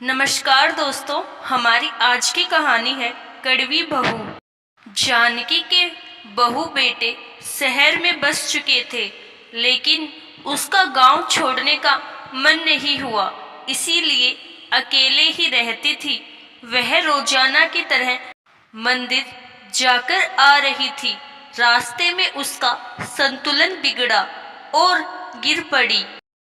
नमस्कार दोस्तों, हमारी आज की कहानी है कड़वी बहू। जानकी के बहू बेटे शहर में बस चुके थे, लेकिन उसका गांव छोड़ने का मन नहीं हुआ, इसीलिए अकेले ही रहती थी। वह रोजाना की तरह मंदिर जाकर आ रही थी। रास्ते में उसका संतुलन बिगड़ा और गिर पड़ी।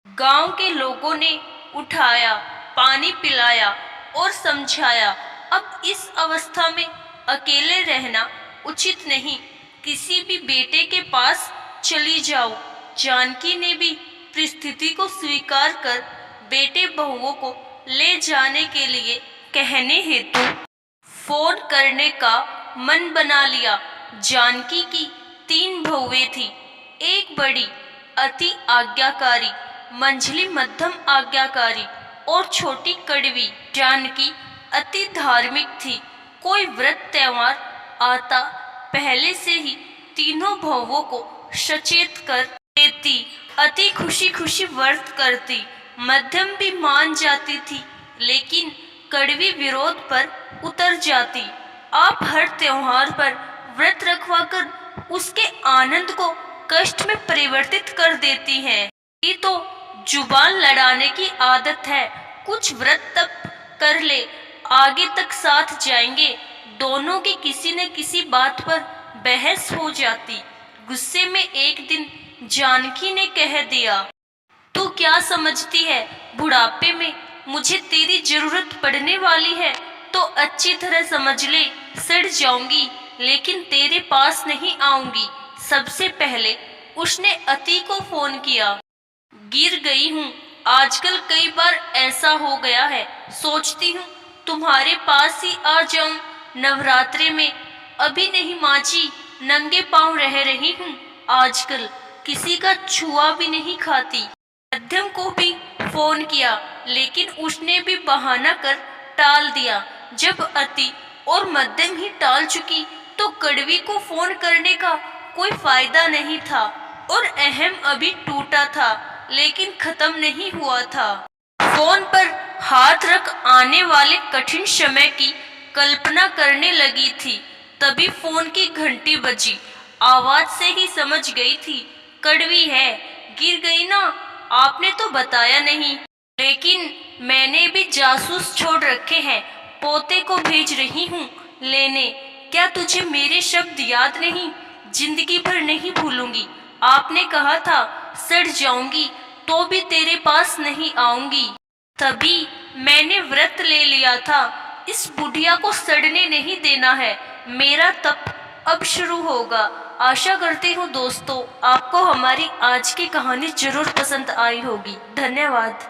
गांव के लोगों ने उठाया, पानी पिलाया और समझाया। अब इस अवस्था में अकेले रहना उचित नहीं, किसी भी बेटे के पास चली जाओ। जानकी ने भी परिस्थिति को स्वीकार कर बेटे बहुओं को ले जाने के लिए कहने हेतु फोन करने का मन बना लिया। जानकी की 3 बहुएं थी, एक बड़ी अति आज्ञाकारी, मंझली मध्यम आज्ञाकारी और छोटी कड़वी। जानकी अति धार्मिक थी। कोई व्रत त्योहार आता पहले से ही तीनों बहुओं को सचेत कर देती, अति खुशी खुशी व्रत करती। मध्यम भी मान जाती थी, लेकिन कड़वी विरोध पर उतर जाती। आप हर त्योहार पर व्रत रखवाकर उसके आनंद को कष्ट में परिवर्तित कर देती हैं। ये तो जुबान लड़ाने की आदत है। कुछ व्रत तप कर ले, आगे तक साथ जाएंगे। दोनों की किसी न किसी बात पर बहस हो जाती। गुस्से में एक दिन जानकी ने कह दिया, तू क्या समझती है, बुढ़ापे में मुझे तेरी जरूरत पड़ने वाली है तो अच्छी तरह समझ ले, सड़ जाऊंगी लेकिन तेरे पास नहीं आऊंगी। सबसे पहले उसने अति को फोन किया। गिर गई हूँ, आजकल कई बार ऐसा हो गया है, सोचती हूँ तुम्हारे पास ही आ जाऊं। नवरात्रि में अभी नहीं माँ जी, नंगे पांव रह रही हूँ। आजकल किसी का छुआ भी नहीं खाती। मध्यम को भी फोन किया, लेकिन उसने भी बहाना कर टाल दिया। जब अति और मध्यम ही टाल चुकी तो कड़वी को फोन करने का कोई फायदा नहीं था और अहम अभी टूटा था, लेकिन खत्म नहीं हुआ था। फोन पर हाथ रख आने वाले कठिन समय की कल्पना करने लगी थी। तभी फोन की घंटी बजी। आवाज से ही समझ गई थी, कड़वी है। गिर गई ना, आपने तो बताया नहीं, लेकिन मैंने भी जासूस छोड़ रखे हैं, पोते को भेज रही हूँ लेने। क्या तुझे मेरे शब्द याद नहीं? जिंदगी भर नहीं भूलूंगी। आपने कहा था सड़ जाऊंगी तो भी तेरे पास नहीं आऊंगी। तभी मैंने व्रत ले लिया था। इस बुढ़िया को सड़ने नहीं देना है। मेरा तप अब शुरू होगा। आशा करती हूँ दोस्तों, आपको हमारी आज की कहानी जरूर पसंद आई होगी। धन्यवाद।